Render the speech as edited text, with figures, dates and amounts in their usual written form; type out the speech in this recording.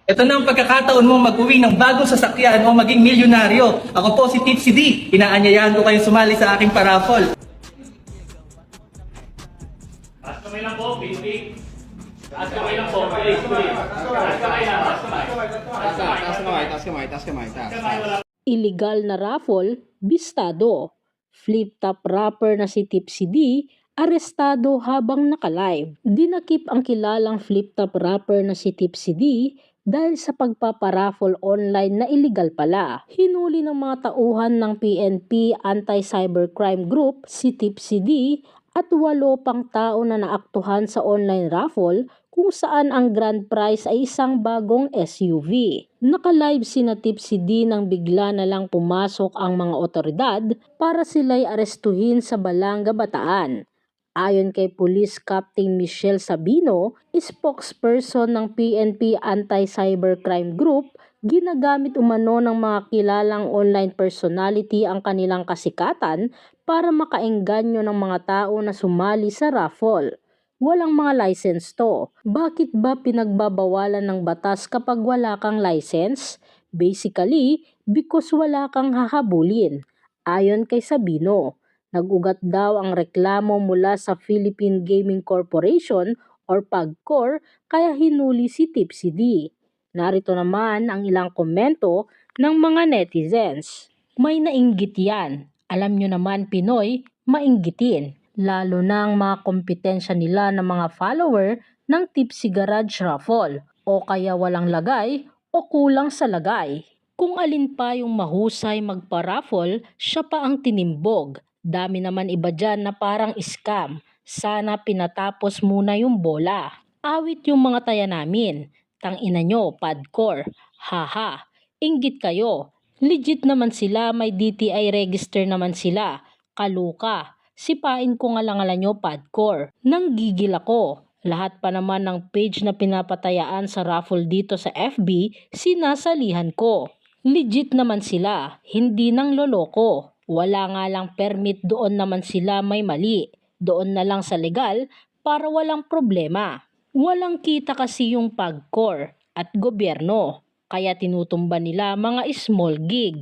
Ito na ang pagkakataon mo mag-uwi ng bagong sasakyan o maging milyonaryo. Ako po si Tipsy D. Inaanyayahan ko kayong sumali sa aking paraffol. Taas kamay lang po, Pinti. Taas kamay lang po, please. Taas kamay lang, taas kamay. Taas kamay. Kamay wala. Illegal na raffle, bistado. Flip-top rapper na si Tipsy D, arestado habang naka-live. Dinakip ang kilalang flip-top rapper na si Tipsy D dahil sa pagpaparaffle online na illegal pala. Hinuli ng mga tauhan ng PNP Anti-Cybercrime Group si Tipsy D at 8 pang tao na naaktuhan sa online raffle kung saan ang grand prize ay isang bagong SUV. Naka-live sina Tipsy D nang bigla na lang pumasok ang mga otoridad para sila'y arestuhin sa Balanga, Bataan. Ayon kay Police Captain Michelle Sabino, spokesperson ng PNP Anti-Cybercrime Group, ginagamit umano ng mga kilalang online personality ang kanilang kasikatan para makaengganyo ng mga tao na sumali sa raffle. Walang mga license to. Bakit ba pinagbabawalan ng batas kapag wala kang license? Basically, because wala kang hahabulin. Ayon kay Sabino, nag-ugat daw ang reklamo mula sa Philippine Gaming Corporation or PAGCOR kaya hinuli si Tipsy D. Narito naman ang ilang komento ng mga netizens. May nainggit yan. Alam nyo naman Pinoy, mainggitin. Lalo na ang mga kompetensya nila ng mga follower ng Tipsy Garage Raffle o kaya walang lagay o kulang sa lagay. Kung alin pa yung mahusay magpa-raffle, siya pa ang tinimbog. Dami naman iba dyan na parang scam. Sana pinatapos muna yung bola. Awit yung mga taya namin. Tangina nyo, Padcore. Haha, inggit kayo. Legit naman sila, may DTI register naman sila. Kaluka. Sipain ko nga lang nyo, Padcore. Nanggigil ako. Lahat pa naman ng page na pinapatayaan sa raffle dito sa FB, sinasalihan ko. Legit naman sila, hindi nang loloko. Wala nga lang permit, doon naman sila may mali. Doon na lang sa legal para walang problema. Walang kita kasi yung PAGCOR at gobyerno, kaya tinutumba nila mga small gig.